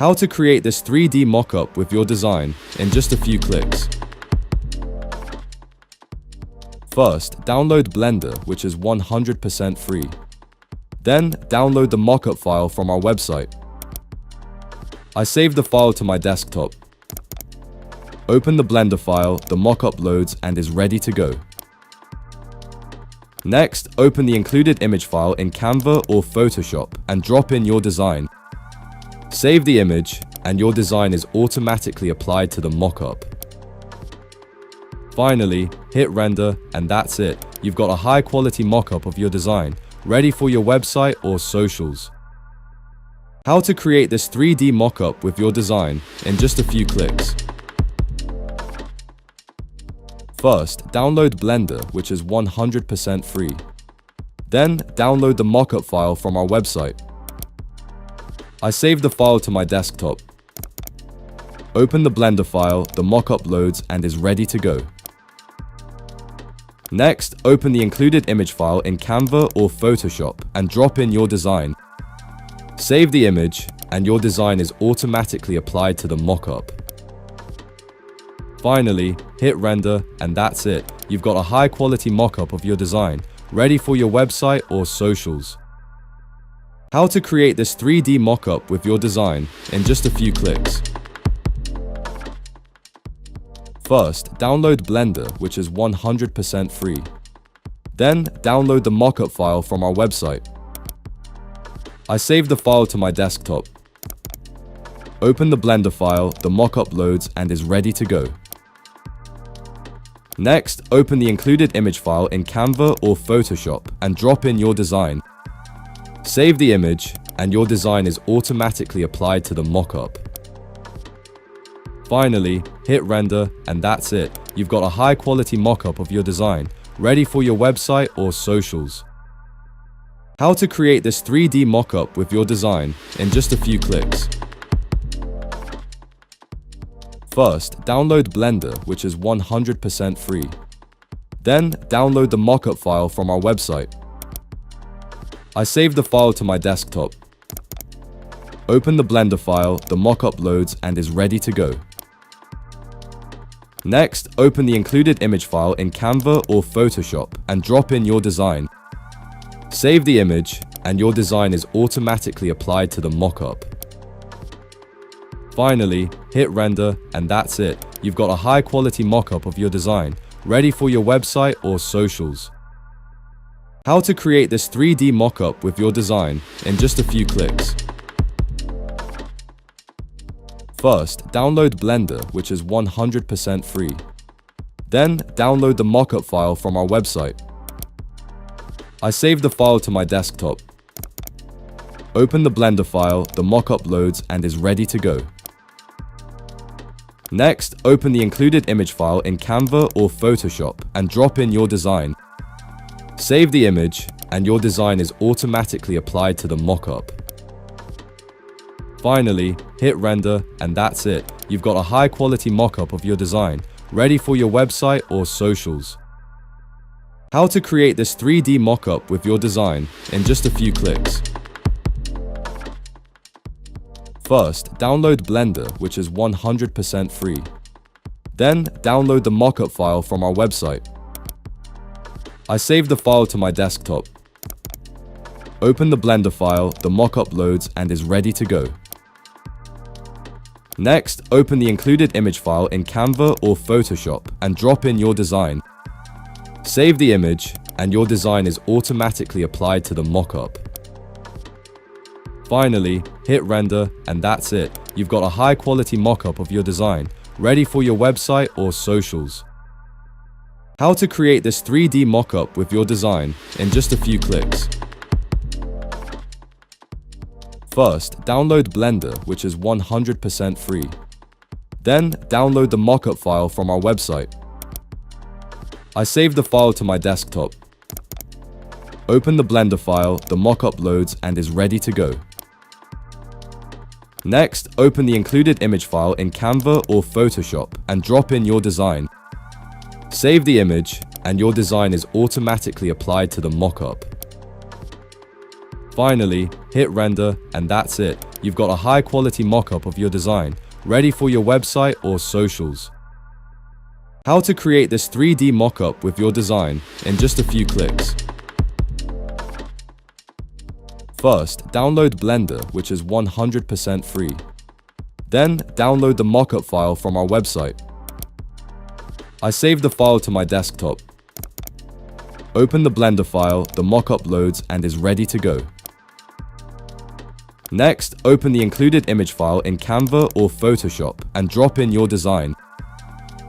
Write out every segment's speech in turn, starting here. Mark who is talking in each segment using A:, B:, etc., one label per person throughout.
A: How to create this 3D mockup with your design in just a few clicks. First, download Blender, which is 100% free. Then, download the mockup file from our website. I saved the file to my desktop. Open the Blender file, the mockup loads and is ready to go. Next, open the included image file in Canva or Photoshop and drop in your design. Save the image, and your design is automatically applied to the mockup. Finally, hit render, and that's it. You've got a high-quality mockup of your design, ready for your website or socials. How to create this 3D mockup with your design in just a few clicks. First, download Blender, which is 100% free. Then, download the mockup file from our website. I saved the file to my desktop. Open the Blender file, the mockup loads and is ready to go. Next, open the included image file in Canva or Photoshop and drop in your design. Save the image, and your design is automatically applied to the mockup. Finally, hit render, and that's it. You've got a high-quality mockup of your design, ready for your website or socials. How to create this 3D mockup with your design in just a few clicks. First, download Blender, which is 100% free. Then, download the mockup file from our website. I saved the file to my desktop. Open the Blender file, the mockup loads and is ready to go. Next, open the included image file in Canva or Photoshop and drop in your design. Save the image, and your design is automatically applied to the mockup. Finally, hit render, and that's it. You've got a high-quality mockup of your design, ready for your website or socials. How to create this 3D mockup with your design in just a few clicks. First, download Blender, which is 100% free. Then, download the mockup file from our website. I saved the file to my desktop. Open the Blender file, the mockup loads and is ready to go. Next, open the included image file in Canva or Photoshop and drop in your design. Save the image, and your design is automatically applied to the mockup. Finally, hit render, and that's it. You've got a high-quality mockup of your design, ready for your website or socials. How to create this 3D mockup with your design in just a few clicks. First, download Blender, which is 100% free. Then, download the mockup file from our website. I saved the file to my desktop. Open the Blender file, the mockup loads and is ready to go. Next, open the included image file in Canva or Photoshop and drop in your design. Save the image, and your design is automatically applied to the mockup. Finally, hit render, and that's it. You've got a high-quality mockup of your design, ready for your website or socials. How to create this 3D mockup with your design in just a few clicks. First, download Blender, which is 100% free. Then, download the mockup file from our website. I saved the file to my desktop. Open the Blender file, the mockup loads and is ready to go. Next, open the included image file in Canva or Photoshop and drop in your design. Save the image, and your design is automatically applied to the mockup. Finally, hit render, and that's it. You've got a high-quality mockup of your design, ready for your website or socials. How to create this 3D mockup with your design in just a few clicks. First, download Blender, which is 100% free. Then, download the mockup file from our website. I saved the file to my desktop. Open the Blender file, the mockup loads and is ready to go. Next, open the included image file in Canva or Photoshop and drop in your design. Save the image, and your design is automatically applied to the mockup. Finally, hit render, and that's it. You've got a high quality mockup of your design, ready for your website or socials. How to create this 3D mockup with your design in just a few clicks. First, download Blender, which is 100% free. Then, download the mockup file from our website. I saved the file to my desktop. Open the Blender file, the mockup loads and is ready to go. Next, open the included image file in Canva or Photoshop and drop in your design.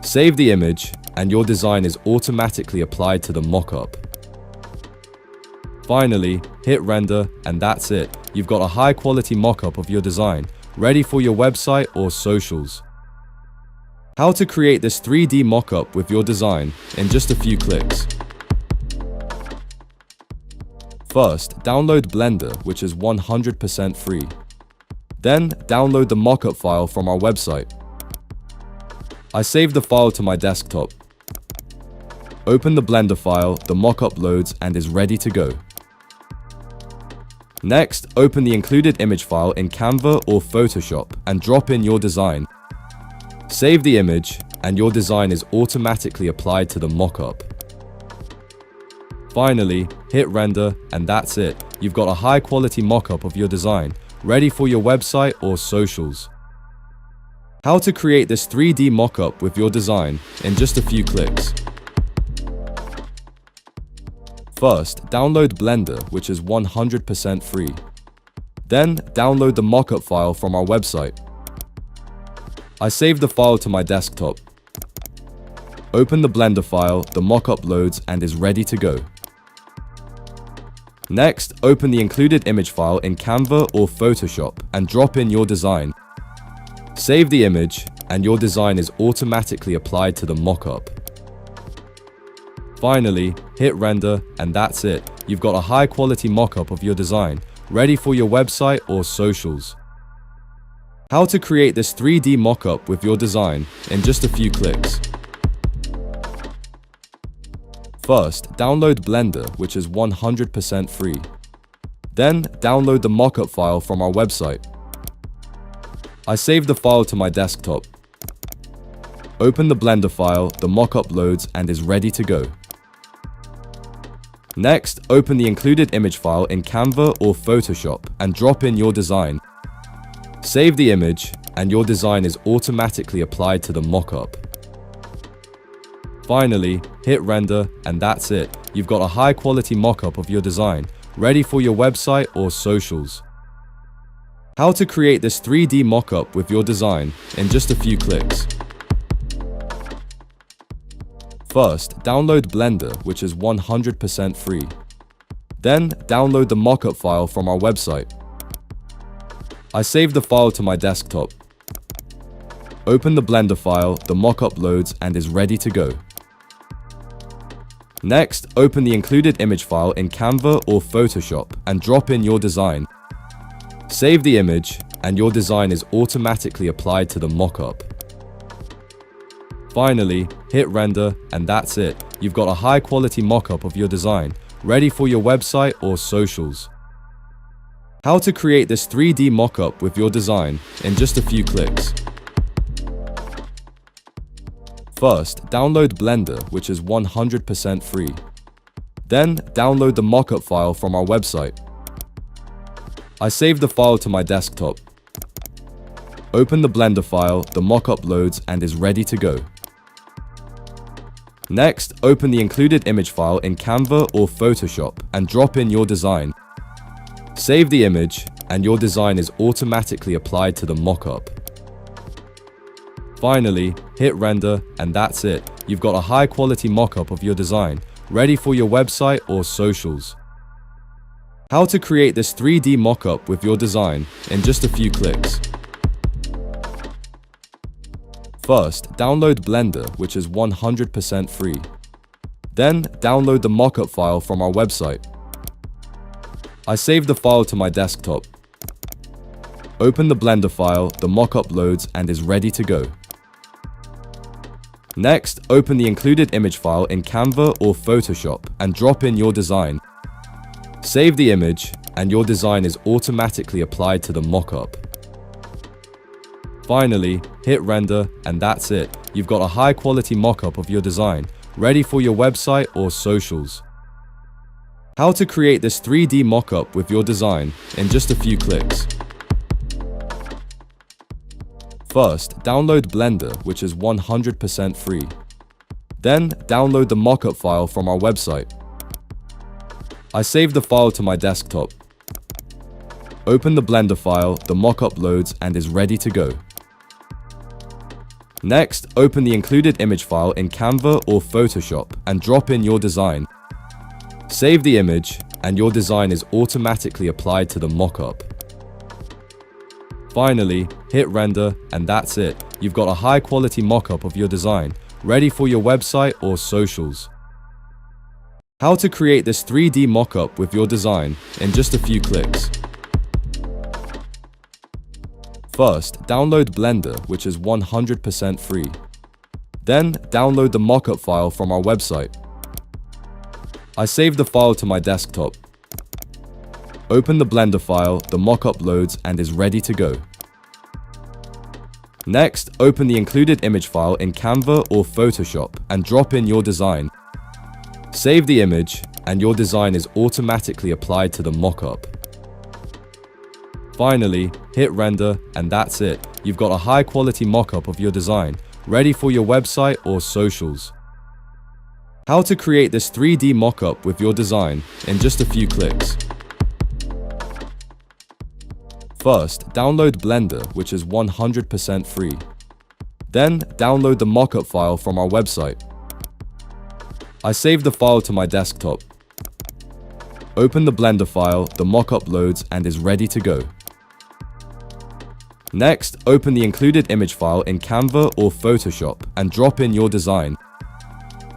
A: Save the image, and your design is automatically applied to the mockup. Finally, hit render, and that's it. You've got a high quality mockup of your design, ready for your website or socials. How to create this 3D mockup with your design in just a few clicks. First, download Blender, which is 100% free. Then, download the mockup file from our website. I saved the file to my desktop. Open the Blender file, the mockup loads and is ready to go. Next, open the included image file in Canva or Photoshop and drop in your design. Save the image, and your design is automatically applied to the mockup. Finally, hit render, and that's it. You've got a high quality mockup of your design, ready for your website or socials. How to create this 3D mockup with your design in just a few clicks. First, download Blender, which is 100% free. Then, download the mockup file from our website. I saved the file to my desktop. Open the Blender file, the mockup loads and is ready to go. Next, open the included image file in Canva or Photoshop and drop in your design. Save the image, and your design is automatically applied to the mockup. Finally, hit render, and that's it. You've got a high quality mockup of your design, ready for your website or socials. How to create this 3D mockup with your design in just a few clicks. First, download Blender, which is 100% free. Then, download the mockup file from our website. I saved the file to my desktop. Open the Blender file, the mockup loads and is ready to go. Next, open the included image file in Canva or Photoshop and drop in your design. Save the image, and your design is automatically applied to the mockup. Finally, hit render, and that's it. You've got a high quality mockup of your design, ready for your website or socials. How to create this 3D mockup with your design in just a few clicks. First, download Blender, which is 100% free. Then, download the mockup file from our website. I saved the file to my desktop. Open the Blender file, the mockup loads and is ready to go. Next, open the included image file in Canva or Photoshop and drop in your design. Save the image, and your design is automatically applied to the mockup. Finally, hit render, and that's it. You've got a high quality mockup of your design, ready for your website or socials. How to create this 3D mockup with your design in just a few clicks. First, download Blender, which is 100% free. Then, download the mockup file from our website. I saved the file to my desktop. Open the Blender file, the mockup loads and is ready to go. Next, open the included image file in Canva or Photoshop and drop in your design. Save the image, and your design is automatically applied to the mockup. Finally, hit render, and that's it. You've got a high quality mockup of your design, ready for your website or socials. How to create this 3D mockup with your design in just a few clicks. First, download Blender, which is 100% free. Then, download the mockup file from our website. I saved the file to my desktop. Open the Blender file, the mockup loads and is ready to go. Next, open the included image file in Canva or Photoshop and drop in your design. Save the image, and your design is automatically applied to the mockup. Finally, hit render, and that's it. You've got a high quality mockup of your design, ready for your website or socials. How to create this 3D mockup with your design in just a few clicks. First, download Blender, which is 100% free. Then, download the mockup file from our website. I saved the file to my desktop. Open the Blender file, the mockup loads and is ready to go. Next, open the included image file in Canva or Photoshop and drop in your design. Save the image, and your design is automatically applied to the mockup. Finally, hit render, and that's it. You've got a high quality mockup of your design, ready for your website or socials. How to create this 3D mockup with your design in just a few clicks. First, download Blender, which is 100% free. Then, download the mockup file from our website. I saved the file to my desktop. Open the Blender file, the mockup loads and is ready to go. Next, open the included image file in Canva or Photoshop and drop in your design. Save the image, and your design is automatically applied to the mockup. Finally, hit render, and that's it. You've got a high quality mockup of your design, ready for your website or socials. How to create this 3D mockup with your design in just a few clicks. First, download Blender, which is 100% free. Then, download the mockup file from our website. I saved the file to my desktop. Open the Blender file, the mockup loads and is ready to go. Next, open the included image file in Canva or Photoshop and drop in your design.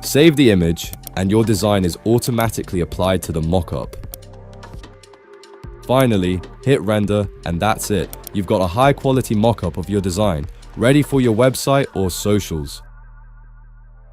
A: Save the image, and your design is automatically applied to the mockup. Finally, hit render, and that's it. You've got a high quality mockup of your design, ready for your website or socials.